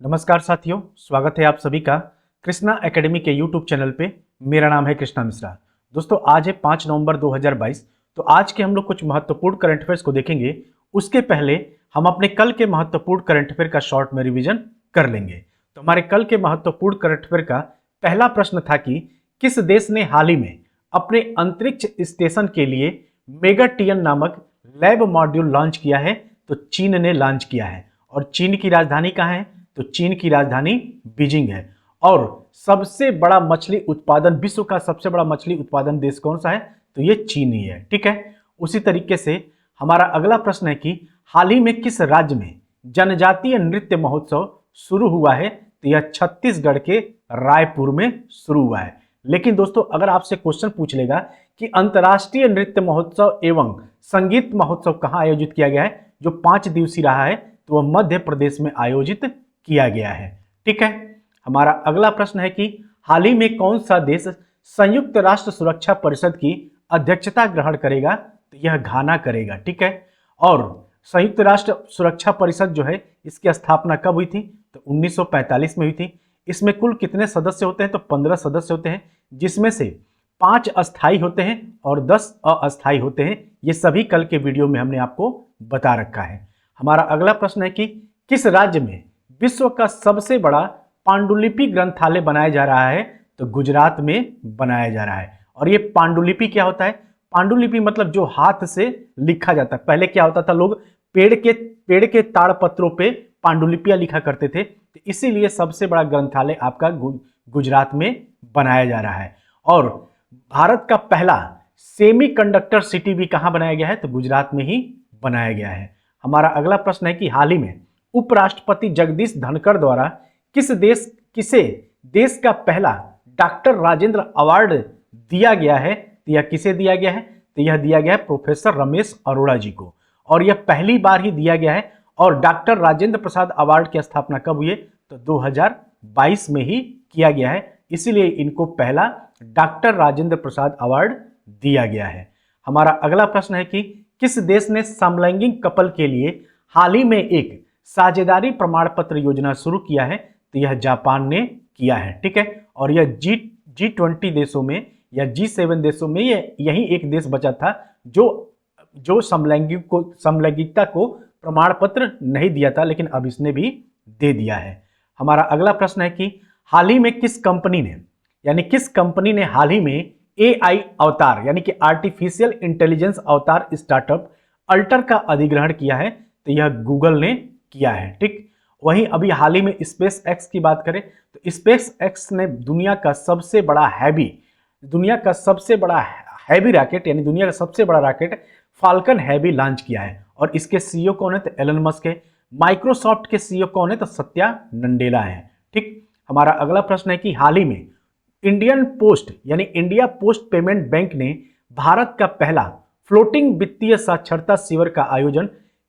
नमस्कार साथियों, स्वागत है आप सभी का कृष्णा एकेडमी के यूट्यूब चैनल पे। मेरा नाम है कृष्णा मिश्रा। दोस्तों, आज है 5 नवंबर 2022। तो आज के हम लोग कुछ महत्वपूर्ण करंट अफेयर्स को देखेंगे। उसके पहले हम अपने कल के महत्वपूर्ण करंट अफेयर का शॉर्ट में रिवीजन कर लेंगे। तो हमारे कल के महत्वपूर्ण करंट अफेयर का पहला प्रश्न था कि किस देश ने हाल ही में अपने अंतरिक्ष स्टेशन के लिए मेगाटियन नामक लैब मॉड्यूल लॉन्च किया है? तो चीन ने लॉन्च किया है। और चीन की राजधानी कहाँ है? तो चीन की राजधानी बीजिंग है। और सबसे बड़ा मछली उत्पादन, विश्व का सबसे बड़ा मछली उत्पादन देश कौन सा है? तो ये चीन ही है। ठीक है। उसी तरीके से हमारा अगला प्रश्न है कि हाल ही में किस राज्य में जनजातीय नृत्य महोत्सव शुरू हुआ है? तो यह छत्तीसगढ़ के रायपुर में शुरू हुआ है। लेकिन दोस्तों, अगर आपसे क्वेश्चन पूछ लेगा कि अंतर्राष्ट्रीय नृत्य महोत्सव एवं संगीत महोत्सव कहाँ आयोजित किया गया है, जो 5 दिवसीय रहा है, तो वह मध्य प्रदेश में आयोजित किया गया है। ठीक है। हमारा अगला प्रश्न है कि हाल ही में कौन सा देश संयुक्त राष्ट्र सुरक्षा परिषद की अध्यक्षता ग्रहण करेगा? तो यह घाना करेगा। ठीक है। और संयुक्त राष्ट्र सुरक्षा परिषद जो है, इसकी स्थापना कब हुई थी? तो 1945 में हुई थी। इसमें कुल कितने सदस्य होते हैं? तो 15 सदस्य होते हैं, जिसमें से 5 अस्थायी होते हैं और 10 अस्थायी होते हैं। ये सभी कल के वीडियो में हमने आपको बता रखा है। हमारा अगला प्रश्न है कि किस राज्य में विश्व का सबसे बड़ा पांडुलिपि ग्रंथालय बनाया जा रहा है? तो गुजरात में बनाया जा रहा है। और ये पांडुलिपि क्या होता है? पांडुलिपि मतलब जो हाथ से लिखा जाता है। पहले क्या होता था, लोग पेड़ के ताड़पत्रों पे पांडुलिपियां लिखा करते थे। तो इसीलिए सबसे बड़ा ग्रंथालय आपका गुजरात में बनाया जा रहा है। और भारत का पहला सेमीकंडक्टर सिटी भी कहां बनाया गया है? तो गुजरात में ही बनाया गया है। हमारा अगला प्रश्न है कि हाल ही में उपराष्ट्रपति जगदीश धनखड़ द्वारा किसे देश का पहला डॉक्टर राजेंद्र अवार्ड दिया गया है? तो यह किसे दिया गया है? तो यह दिया गया है प्रोफेसर रमेश अरोड़ा जी को। और यह पहली बार ही दिया गया है। और डॉक्टर राजेंद्र प्रसाद अवार्ड की स्थापना कब हुई है? तो 2022 में ही किया गया है। इसीलिए इनको पहला डॉक्टर राजेंद्र प्रसाद अवार्ड दिया गया है। हमारा अगला प्रश्न है कि किस देश ने समलैंगिक कपल के लिए हाल ही में एक साझेदारी प्रमाण पत्र योजना शुरू किया है? तो यह जापान ने किया है। ठीक है। और यह G20 देशों में या G7 देशों में यही एक देश बचा था जो समलैंगिकता को प्रमाण पत्र नहीं दिया था, लेकिन अब इसने भी दे दिया है। हमारा अगला प्रश्न है कि हाल ही में किस कंपनी ने हाल ही में AI अवतार यानी कि आर्टिफिशियल इंटेलिजेंस अवतार स्टार्टअप अल्टर का अधिग्रहण किया है? तो यह गूगल ने किया है। ठीक। वहीं अभी हाल ही में स्पेस एक्स की बात करें तो स्पेस एक्स ने दुनिया का सबसे बड़ा हैवी रॉकेट यानी दुनिया का सबसे बड़ा रॉकेट फाल्कन हैवी लॉन्च किया है। और इसके सीईओ कौन है? तो एलन मस्क है। माइक्रोसॉफ्ट के सीईओ कौन है? तो सत्या नडेला है। ठीक। हमारा अगला प्रश्न है कि हाल ही में इंडियन पोस्ट यानी इंडिया पोस्ट पेमेंट बैंक ने भारत का पहला फ्लोटिंग वित्तीय साक्षरता शिविर का आयोजन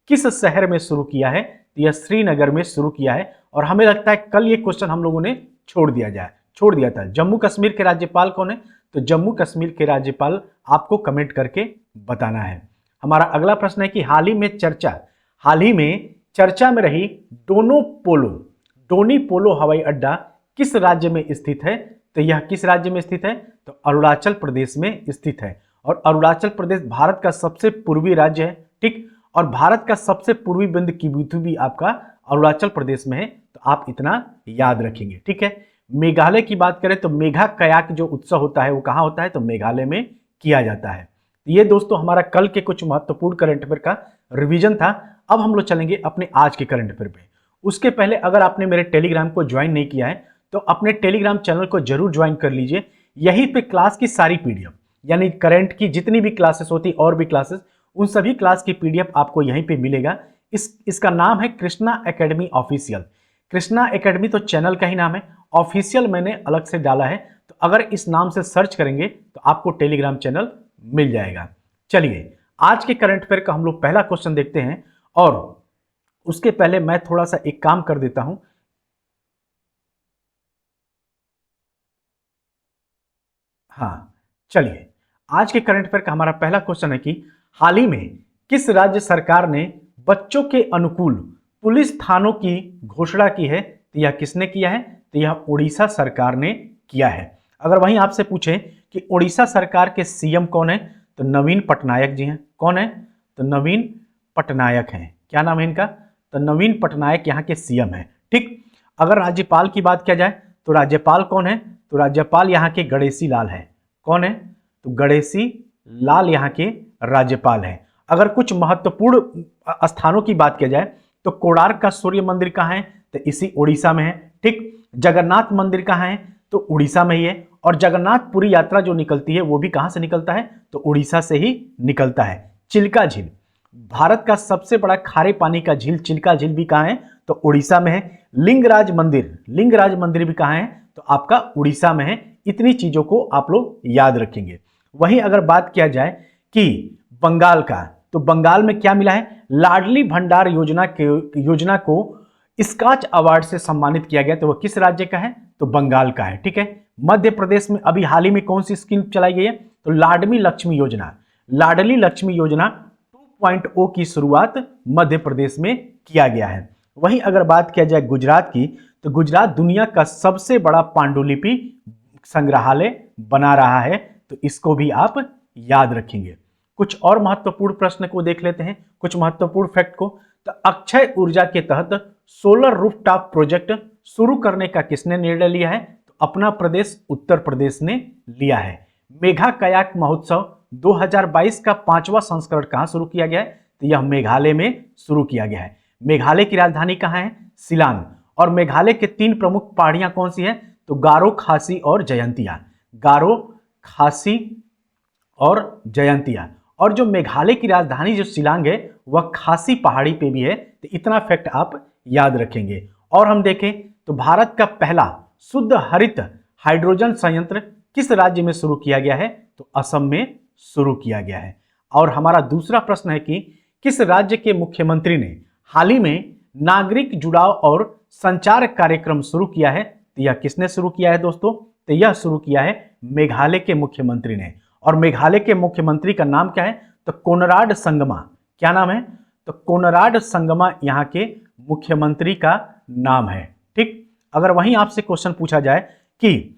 किस शहर में शुरू किया है? तो यह श्रीनगर में शुरू किया है। और हमें लगता है कल ये क्वेश्चन हम लोगों ने छोड़ दिया था। जम्मू कश्मीर के राज्यपाल कौन है? तो जम्मू कश्मीर के राज्यपाल आपको कमेंट करके बताना है। हमारा अगला प्रश्न है कि हाल ही में चर्चा में रही डोनी पोलो हवाई अड्डा किस राज्य में स्थित है? तो यह किस राज्य में स्थित है? तो अरुणाचल प्रदेश में स्थित है। और अरुणाचल प्रदेश भारत का सबसे पूर्वी राज्य है। ठीक। और भारत का सबसे पूर्वी बिंदु किबुतु भी आपका अरुणाचल प्रदेश में है। तो आप इतना याद रखेंगे। ठीक है। मेघालय की बात करें तो मेघा कयाक जो उत्सव होता है वो कहाँ होता है? तो मेघालय में किया जाता है। ये दोस्तों हमारा कल के कुछ महत्वपूर्ण करंट अफेयर का रिवीजन था। अब हम लोग चलेंगे अपने आज के करंट अफेयर पे। उसके पहले अगर आपने मेरे टेलीग्राम को ज्वाइन नहीं किया है तो अपने टेलीग्राम चैनल को जरूर ज्वाइन कर लीजिए। यहीं पे क्लास की सारी पीडीएफ यानी करंट की जितनी भी क्लासेस होती और भी क्लासेस, उन सभी क्लास की पीडीएफ आपको यहीं पे मिलेगा। इसका नाम है Krishna academy official. Krishna academy तो चैनल का ही नाम है, ऑफिशियल मैंने अलग से डाला है। तो अगर इस नाम से सर्च करेंगे तो आपको टेलीग्राम चैनल मिल जाएगा। चलिए आज के करंट अफेयर का हम लोग पहला क्वेश्चन देखते हैं। और उसके पहले मैं थोड़ा सा एक काम कर देता हूं। हाँ, चलिए आज के करंट अफेयर का हमारा पहला क्वेश्चन है कि हाल ही में किस राज्य सरकार ने बच्चों के अनुकूल पुलिस थानों की घोषणा की है? तो यह किसने किया है? तो यह उड़ीसा सरकार ने किया है। अगर वहीं आपसे पूछे कि उड़ीसा सरकार के सीएम कौन है, तो नवीन पटनायक जी हैं। कौन है? तो नवीन पटनायक हैं। क्या नाम है इनका? तो नवीन पटनायक यहाँ के सीएम हैं। ठीक। अगर राज्यपाल की बात किया जाए तो राज्यपाल कौन है? तो राज्यपाल यहाँ के गणेशी लाल है। कौन है? तो गणेशी लाल यहाँ के राज्यपाल हैं। अगर कुछ महत्वपूर्ण स्थानों की बात किया जाए तो कोणार्क का सूर्य मंदिर कहाँ है? तो इसी उड़ीसा में है। ठीक। जगन्नाथ मंदिर कहाँ है? तो उड़ीसा में ही है। और जगन्नाथपुरी यात्रा जो निकलती है वो भी कहाँ से निकलता है? तो उड़ीसा से ही निकलता है। चिल्का झील, भारत का सबसे बड़ा खारे पानी का झील चिल्का झील भी कहाँ है? तो उड़ीसा में है। लिंगराज मंदिर भी कहाँ है? तो आपका उड़ीसा में है। इतनी चीजों को आप लोग याद रखेंगे। वहीं अगर बात किया जाए कि बंगाल का, तो बंगाल में क्या मिला है? लाडली भंडार योजना को स्कॉच अवार्ड से सम्मानित किया गया। तो वह किस राज्य का है? तो बंगाल का है। ठीक है। मध्य प्रदेश में अभी हाल ही में कौन सी स्कीम चलाई गई है? तो लाडली लक्ष्मी योजना 2.0 की शुरुआत मध्य प्रदेश में किया गया है। वहीं अगर बात किया जाए गुजरात की, तो गुजरात दुनिया का सबसे बड़ा पांडुलिपि संग्रहालय बना रहा है। तो इसको भी आप याद रखेंगे। कुछ और महत्वपूर्ण प्रश्न को देख लेते हैं, कुछ महत्वपूर्ण फैक्ट को। तो अक्षय ऊर्जा के तहत सोलर रूफटॉप प्रोजेक्ट शुरू करने का किसने निर्णय लिया है? तो अपना प्रदेश उत्तर प्रदेश ने लिया है। मेघा कयाक महोत्सव 2022 का 5वां संस्करण कहां शुरू किया गया है? तो यह मेघालय में शुरू किया गया है। मेघालय की राजधानी कहां है? शिलांग। और मेघालय के 3 प्रमुख पहाड़ियां कौन सी है? तो गारो, खासी और जयंतिया। गारो, खासी और जयंतिया। और जो मेघालय की राजधानी जो शिलांग है वह खासी पहाड़ी पे भी है। तो इतना फैक्ट आप याद रखेंगे। और हम देखें तो भारत का पहला शुद्ध हरित हाइड्रोजन संयंत्र किस राज्य में शुरू किया गया है? तो असम में शुरू किया गया है। और हमारा दूसरा प्रश्न है कि किस राज्य के मुख्यमंत्री ने हाल ही में नागरिक जुड़ाव और संचार कार्यक्रम शुरू किया है? तो यह किसने शुरू किया है दोस्तों? तो यह शुरू किया है मेघालय के मुख्यमंत्री ने। और मेघालय के मुख्यमंत्री का नाम क्या है? तो कोनराड संगमा। क्या नाम है? तो कोनराड संगमा यहाँ के मुख्यमंत्री का नाम है। ठीक। अगर वहीं आपसे क्वेश्चन पूछा जाए कि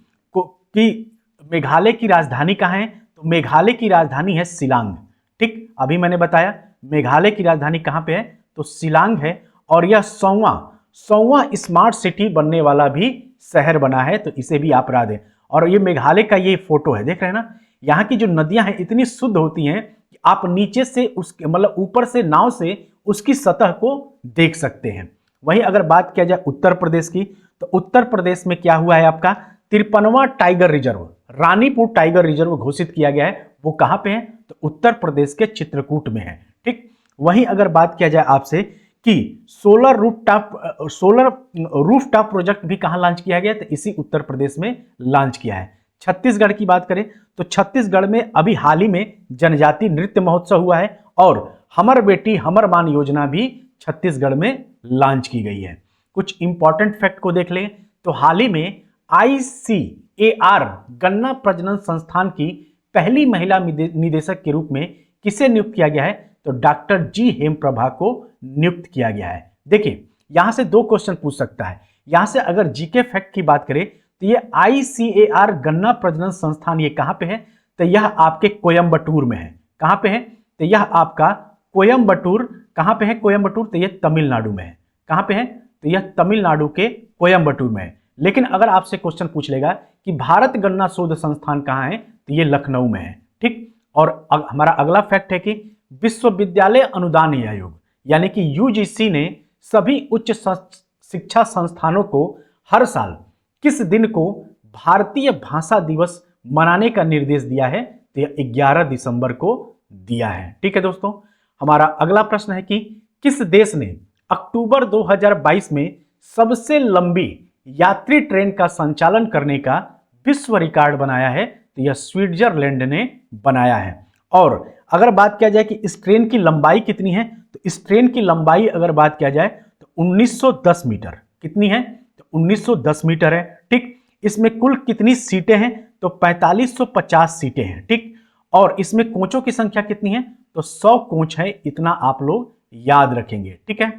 मेघालय की राजधानी कहाँ है? तो मेघालय की राजधानी है शिलांग। ठीक। अभी मैंने बताया मेघालय की राजधानी कहाँ पे है? तो शिलांग है। और यह 100वां स्मार्ट सिटी बनने वाला भी शहर बना है। तो इसे भी आप याद दें। और ये मेघालय का ये फोटो है, देख रहे हैं ना? यहाँ की जो नदियां हैं इतनी शुद्ध होती हैं कि आप नीचे से उसके मतलब ऊपर से नाव से उसकी सतह को देख सकते हैं। वहीं अगर बात किया जाए उत्तर प्रदेश की, तो उत्तर प्रदेश में क्या हुआ है? आपका 53वां tiger reserve, Ranipur tiger reserve घोषित किया गया है। वो कहां पे है? तो उत्तर प्रदेश के चित्रकूट में है। ठीक। वहीं अगर बात किया जाए आपसे कि सोलर रूफटॉप प्रोजेक्ट भी कहां लॉन्च किया गया? तो इसी उत्तर प्रदेश में लॉन्च किया है। छत्तीसगढ़ की बात करें तो छत्तीसगढ़ में अभी हाल ही में जनजाति नृत्य महोत्सव हुआ है। और हमर बेटी हमर मान योजना भी छत्तीसगढ़ में लॉन्च की गई है। कुछ इंपॉर्टेंट फैक्ट को देख लें तो हाल ही में ICAR गन्ना प्रजनन संस्थान की पहली महिला निदेशक के रूप में किसे नियुक्त किया गया है? तो डॉक्टर जी हेमप्रभा को नियुक्त किया गया है। देखिए यहां से 2 क्वेश्चन पूछ सकता है। यहां से अगर जीके फैक्ट की बात करें तो ये ICAR गन्ना प्रजनन संस्थान ये कहां पे है? तो यह आपके कोयंबटूर में है। कहां पे है? तो यह आपका कोयंबटूर। कहां पे है कोयंबटूर? तो यह तमिलनाडु में है। कहां पे है? तो यह तमिलनाडु के कोयंबटूर में है। लेकिन अगर आपसे क्वेश्चन पूछ लेगा कि भारत गन्ना शोध संस्थान कहां है? तो ये लखनऊ में है। ठीक। और हमारा अगला फैक्ट है कि विश्वविद्यालय अनुदान आयोग यानी कि UGC ने सभी उच्च शिक्षा संस्थानों को हर साल किस दिन को भारतीय भाषा दिवस मनाने का निर्देश दिया है? तो यह 11 दिसंबर को दिया है। ठीक है दोस्तों। हमारा अगला प्रश्न है कि किस देश ने अक्टूबर 2022 में सबसे लंबी यात्री ट्रेन का संचालन करने का विश्व रिकॉर्ड बनाया है? तो यह स्विट्जरलैंड ने बनाया है। और अगर बात किया जाए कि इस ट्रेन की लंबाई कितनी है, तो इस ट्रेन की लंबाई अगर बात किया जाए तो 1910 मीटर। कितनी है? तो 1910 मीटर है। ठीक। इसमें कुल कितनी सीटें हैं? तो 4550 सीटें हैं। ठीक। और इसमें कोचों की संख्या कितनी है? तो 100 कोच है। इतना आप लोग याद रखेंगे। ठीक है।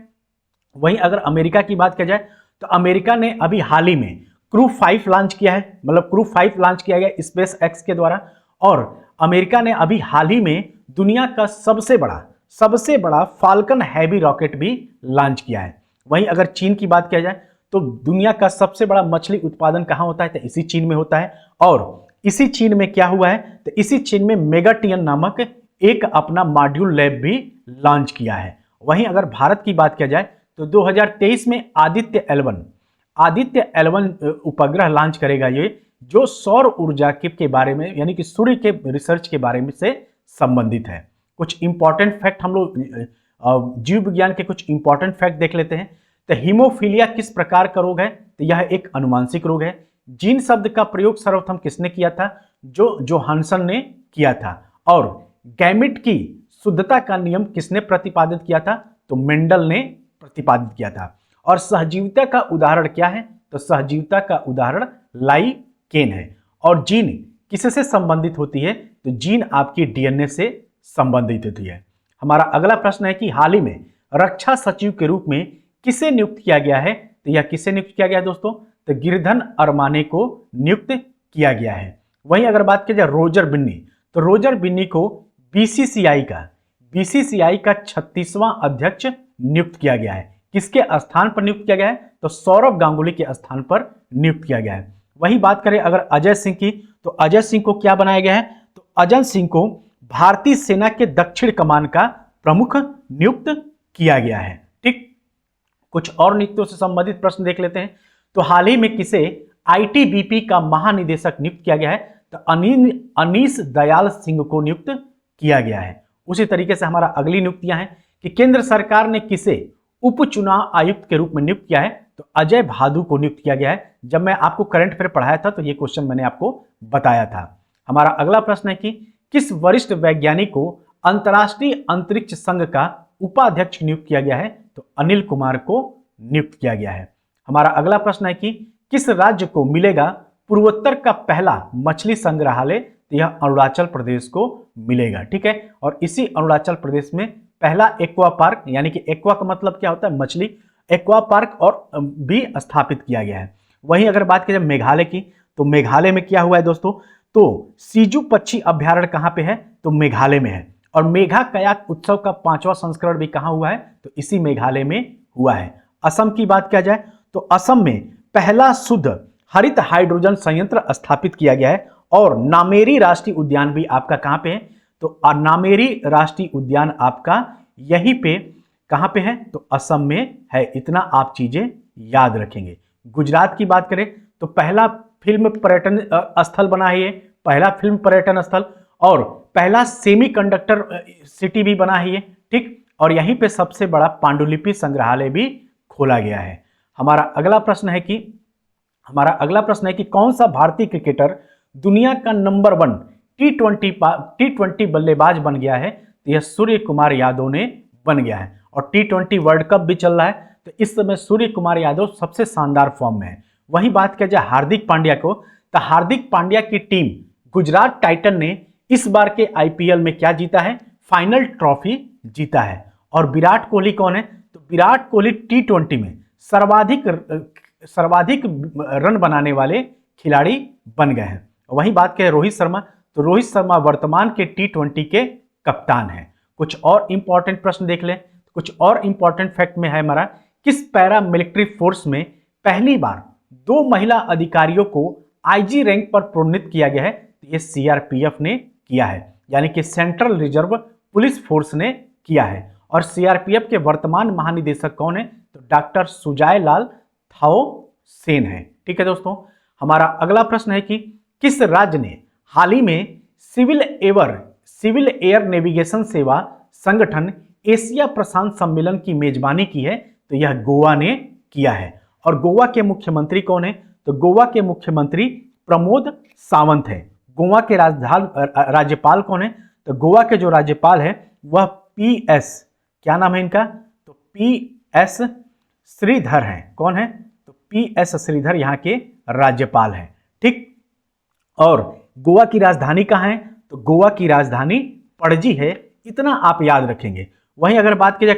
वहीं अगर अमेरिका की बात किया जाए तो अमेरिका ने अभी हाल ही में क्रू 5 लॉन्च किया है, मतलब क्रू 5 लॉन्च किया गया स्पेस एक्स के द्वारा। और अमेरिका ने अभी हाल ही में दुनिया का सबसे बड़ा फाल्कन हैवी रॉकेट भी लॉन्च किया है। वहीं अगर चीन की बात किया जाए तो दुनिया का सबसे बड़ा मछली उत्पादन कहां होता है, तो इसी चीन में होता है। और इसी चीन में क्या हुआ है, तो इसी चीन में मेगाटियन नामक एक अपना मॉड्यूल लैब भी लॉन्च किया है। वहीं अगर भारत की बात किया जाए तो 2023 में आदित्य L1 उपग्रह लॉन्च करेगा, ये जो सौर ऊर्जा के बारे में यानी कि सूर्य के रिसर्च के बारे में से संबंधित है। कुछ इंपॉर्टेंट फैक्ट हम लोग जीव विज्ञान के कुछ इंपॉर्टेंट फैक्ट देख लेते हैं। तो हीमोफीलिया किस प्रकार का रोग है, तो यह एक अनुवांशिक रोग है। जीन शब्द का प्रयोग सर्वप्रथम किसने किया था, जो जोहानसन ने किया था। और गैमिट की शुद्धता का नियम किसने प्रतिपादित किया था, तो मेंडल ने प्रतिपादित किया था। और सहजीविता का उदाहरण क्या है, तो सहजीविता का उदाहरण लाइकेन है। और जीन किससे संबंधित होती है, तो जीन आपकी डीएनए से संबंधित होती है। हमारा अगला प्रश्न है कि हाल ही में रक्षा सचिव के रूप में किसे नियुक्त किया गया है, तो यह किसे नियुक्त किया गया है दोस्तों, तो गिरधन अरमाने को नियुक्त किया गया है। वहीं अगर बात की जाए रोजर बिन्नी, तो रोजर बिन्नी को बीसीसीआई का 36वां अध्यक्ष नियुक्त किया गया है। किसके स्थान पर नियुक्त किया गया है, तो सौरव गांगुली के स्थान पर नियुक्त किया गया है। वही बात करें अगर अजय सिंह की, तो अजय सिंह को क्या बनाया गया है, तो अजय सिंह को भारतीय सेना के दक्षिण कमान का प्रमुख नियुक्त किया गया है। ठीक, कुछ और नियुक्तियों से संबंधित प्रश्न देख लेते हैं। तो हाल ही में किसे आईटीबीपी का महानिदेशक नियुक्त किया गया है, तो अनीश दयाल सिंह को नियुक्त किया गया है। उसी तरीके से हमारा अगली नियुक्तियां हैं कि केंद्र सरकार ने किसे उपचुनाव आयुक्त के रूप में नियुक्त किया है, तो अजय भादु को नियुक्त किया गया है। जब मैं आपको करंट अफेयर पढ़ाया था तो ये क्वेश्चन मैंने आपको बताया था। हमारा अगला प्रश्न है कि किस वरिष्ठ वैज्ञानिक को अंतर्राष्ट्रीय अंतरिक्ष संघ का उपाध्यक्ष नियुक्त किया गया है, तो अनिल कुमार को नियुक्त किया गया है। हमारा अगला प्रश्न है कि किस राज्य को मिलेगा पूर्वोत्तर का पहला मछली संग्रहालय, तो यह अरुणाचल प्रदेश को मिलेगा। ठीक है, और इसी अरुणाचल प्रदेश में पहला एक्वा पार्क, यानी कि एक्वा का मतलब क्या होता है, मछली, एक्वा पार्क और भी स्थापित किया गया है। वहीं अगर बात की जाए मेघालय की, तो मेघालय में क्या हुआ है दोस्तों, तो सीजू पक्षी अभ्यारण्य कहां पे है, तो मेघालय में है। और मेघा कयाक उत्सव का 5वां संस्करण भी कहां हुआ है, तो इसी मेघालय में हुआ है। असम की बात किया जाए तो असम में पहला शुद्ध हरित हाइड्रोजन संयंत्र स्थापित किया गया है। और नामेरी राष्ट्रीय उद्यान भी आपका कहां पे है, तो नामेरी राष्ट्रीय उद्यान आपका यहीं पे कहां पे है, तो असम में है। इतना आप चीजें याद रखेंगे। गुजरात की बात करें तो पहला फिल्म पर्यटन स्थल बना है, ये पहला फिल्म पर्यटन स्थल, और पहला सेमीकंडक्टर सिटी भी बना है ये। ठीक, और यहीं पे सबसे बड़ा पांडुलिपि संग्रहालय भी खोला गया है। हमारा अगला प्रश्न है कि कौन सा भारतीय क्रिकेटर दुनिया का नंबर 1 टी20 बल्लेबाज बन गया है, तो यह सूर्य कुमार यादव ने बन गया है। और टी20 वर्ल्ड कप भी चल रहा है, तो इस समय सूर्य कुमार यादव सबसे शानदार फॉर्म में है। वही बात किया जाए हार्दिक पांड्या को, तो हार्दिक पांड्या की टीम गुजरात टाइटन ने इस बार के आईपीएल में क्या जीता है, फाइनल ट्रॉफी जीता है। और विराट कोहली कौन है, तो विराट कोहली टी20 में सर्वाधिक रन बनाने वाले खिलाड़ी बन गए हैं। वहीं बात करें रोहित शर्मा, तो रोहित शर्मा वर्तमान के टी20 के कप्तान हैं। कुछ और इंपॉर्टेंट प्रश्न देख लें। कुछ और इंपॉर्टेंट फैक्ट में है हमारा, किस पैरा मिलिट्री फोर्स में पहली बार 2 महिला अधिकारियों को आईजी रैंक पर प्रोन्नत किया गया है, तो ये सीआरपीएफ ने किया है, यानी कि सेंट्रल रिजर्व पुलिस फोर्स ने किया है। और सीआरपीएफ के वर्तमान महानिदेशक कौन है, तो डॉक्टर सुजाय लाल थाओ सेन है। ठीक है दोस्तों, हमारा अगला प्रश्न है कि किस राज्य ने हाल ही में सिविल एयर नेविगेशन सेवा संगठन एशिया प्रशांत सम्मेलन की मेजबानी की है, तो यह गोवा ने किया है। और गोवा के मुख्यमंत्री कौन है, तो गोवा के मुख्यमंत्री प्रमोद सावंत है। गोवा के राज्यपाल कौन है, तो गोवा के जो राज्यपाल है वह पीएस, क्या नाम है इनका, तो पीएस श्रीधर हैं। कौन है, तो पीएस श्रीधर यहाँ के राज्यपाल हैं। ठीक, और गोवा की राजधानी कहाँ है, तो गोवा की राजधानी पणजी है। इतना आप याद रखेंगे। वहीं अगर बात की जाए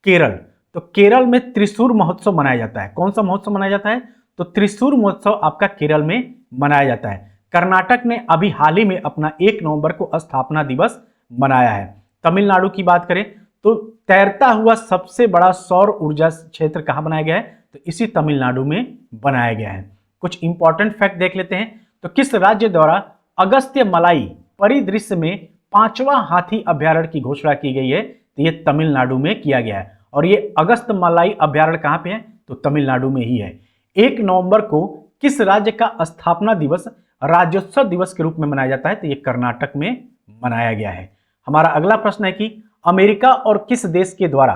केरल, तो केरल में त्रिशूर महोत्सव मनाया जाता है। कौन सा महोत्सव मनाया जाता है? तो त्रिशूर महोत्सव आपका केरल में मनाया जाता है। कर्नाटक ने अभी हाल ही में अपना 1 नवंबर को स्थापना दिवस मनाया है। तमिलनाडु की बात करें तो तैरता हुआ सबसे बड़ा सौर ऊर्जा क्षेत्र कहां बनाया गया है? तो इसी तमिलनाडु में बनाया गया है। कुछ इंपॉर्टेंट फैक्ट देख लेते हैं। तो किस राज्य द्वारा अगस्त्य मलाई परिदृश्य में 5वां हाथी अभ्यारण्य की घोषणा की गई है? तो ये तमिलनाडु में किया गया है। और ये अगस्त मलाई अभ्यारण्य कहां पे है? तो तमिलनाडु में ही है। 1 नवंबर को किस राज्य का स्थापना दिवस राज्योत्सव दिवस के रूप में मनाया जाता है? तो ये कर्नाटक में मनाया गया है। हमारा अगला प्रश्न है कि अमेरिका और किस देश के द्वारा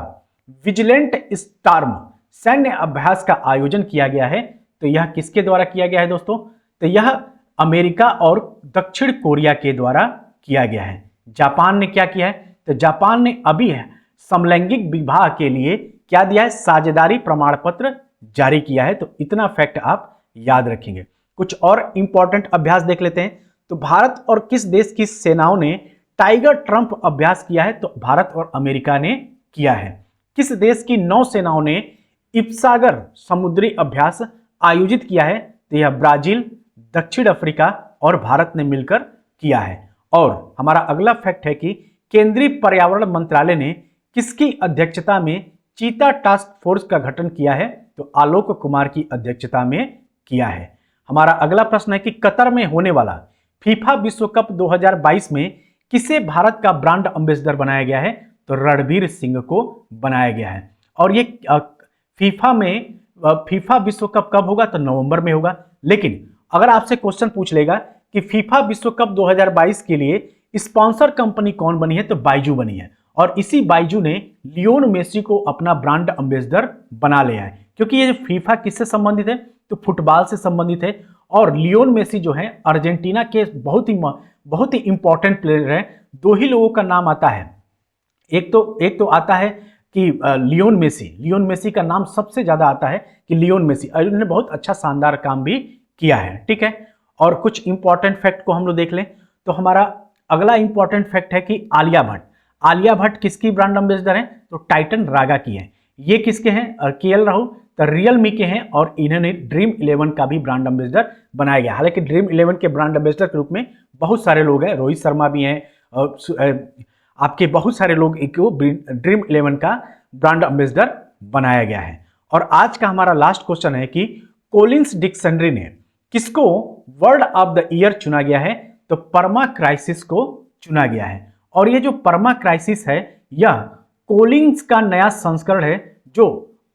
विजिलेंट स्टॉर्म सैन्य अभ्यास का आयोजन किया गया है? तो यह किसके द्वारा किया गया है दोस्तों? तो यह अमेरिका और दक्षिण कोरिया के द्वारा किया गया है। जापान ने क्या किया है? तो जापान ने अभी समलैंगिक विवाह के लिए क्या दिया है? साझेदारी प्रमाण पत्र जारी किया है। तो इतना फैक्ट आप याद रखेंगे। कुछ और इंपॉर्टेंट अभ्यास देख लेते हैं। तो भारत और किस देश की सेनाओं ने टाइगर ट्रंप अभ्यास किया है? तो भारत और अमेरिका ने किया है। किस देश की नौसेनाओं ने इप्सागर समुद्री अभ्यास आयोजित किया है? तो यह ब्राजील, दक्षिण अफ्रीका और भारत ने मिलकर किया है। और हमारा अगला फैक्ट है कि केंद्रीय पर्यावरण मंत्रालय ने किसकी अध्यक्षता में चीता टास्क फोर्स का गठन किया है? तो आलोक कुमार की अध्यक्षता में किया है। हमारा अगला प्रश्न है कि कतर में होने वाला फीफा विश्व कप 2022 में किसे भारत का ब्रांड एम्बेसडर बनाया गया है? तो रणवीर सिंह को बनाया गया है। और ये फीफा विश्व कप कब होगा? तो नवंबर में होगा। लेकिन अगर आपसे क्वेश्चन पूछ लेगा कि फीफा विश्व कप 2022 के लिए स्पॉन्सर कंपनी कौन बनी है? तो बाइजू बनी है। और इसी बाइजू ने लियोन मेसी को अपना ब्रांड एम्बेसडर बना लिया है। क्योंकि ये फीफा किससे संबंधित है? तो फुटबॉल से संबंधित है। और लियोन मेसी जो है अर्जेंटीना के बहुत ही इंपॉर्टेंट प्लेयर है। 2 ही लोगों का नाम आता है। एक तो आता है कि लियोन मेसी का नाम सबसे ज्यादा आता है कि लियोन मेसी, और उन्होंने बहुत अच्छा शानदार काम भी किया है। ठीक है। और कुछ इंपॉर्टेंट फैक्ट को हम लोग देख लें। तो हमारा अगला इंपॉर्टेंट फैक्ट है कि आलिया भट्ट किसकी ब्रांड एम्बेसडर है? तो टाइटन रागा की है। ये किसके हैं? केएल राहुल तो रियलमी के हैं। और इन्होंने ड्रीम 11 का भी ब्रांड एम्बेसडर बनाया गया। हालांकि ड्रीम 11 के ब्रांड एम्बेसडर के रूप में बहुत सारे लोग हैं, रोहित शर्मा भी हैं, आपके बहुत सारे लोग को ड्रीम 11 का ब्रांड एम्बेसडर बनाया गया है। और आज का हमारा लास्ट क्वेश्चन है कि कोलिंस डिक्शनरी ने किसको वर्ड ऑफ द ईयर चुना गया है? तो परमा क्राइसिस को चुना गया है। और ये जो परमा क्राइसिस है यह कोलिंस का नया संस्करण है जो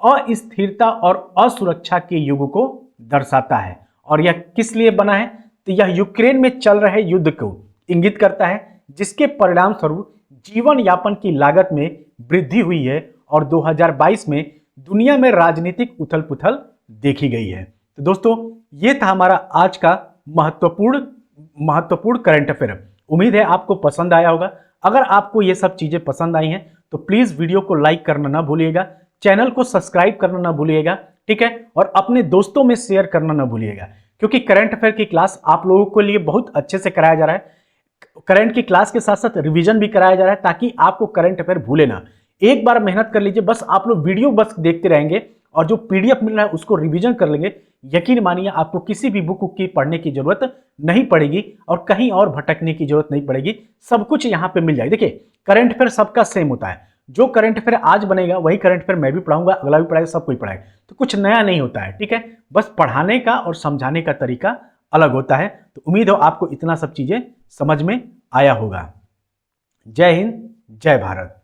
अस्थिरता और असुरक्षा के युग को दर्शाता है। और यह किस लिए बना है? तो यह यूक्रेन में चल रहे युद्ध को इंगित करता है, जिसके परिणाम स्वरूप जीवन यापन की लागत में वृद्धि हुई है और 2022 में दुनिया में राजनीतिक उथल पुथल देखी गई है। तो दोस्तों ये था हमारा आज का महत्वपूर्ण करंट अफेयर। उम्मीद है आपको पसंद आया होगा। अगर आपको ये सब चीजें पसंद आई हैं तो प्लीज वीडियो को लाइक करना ना भूलिएगा, चैनल को सब्सक्राइब करना ना भूलिएगा। ठीक है। और अपने दोस्तों में शेयर करना ना भूलिएगा, क्योंकि करंट अफेयर की क्लास आप लोगों के लिए बहुत अच्छे से कराया जा रहा है। करंट की क्लास के साथ साथ रिवीजन भी कराया जा रहा है ताकि आपको करंट अफेयर भूले ना। एक बार मेहनत कर लीजिए, बस आप लोग वीडियो बस देखते रहेंगे और जो पीडीएफ मिल रहा है उसको रिवीजन कर लेंगे। यकीन मानिए आपको किसी भी बुक की पढ़ने की जरूरत नहीं पड़ेगी और कहीं और भटकने की जरूरत नहीं पड़ेगी। सब कुछ यहाँ पे मिल जाएगा। देखिए करंट अफेयर सबका सेम होता है। जो करंट अफेयर आज बनेगा वही करंट अफेयर मैं भी पढ़ाऊंगा, अगला भी पढ़ाएगा, सब कोई पढ़ाएगा। तो कुछ नया नहीं होता है। ठीक है। बस पढ़ाने का और समझाने का तरीका अलग होता है। तो उम्मीद हो आपको इतना सब चीजें समझ में आया होगा। जय हिंद, जय भारत।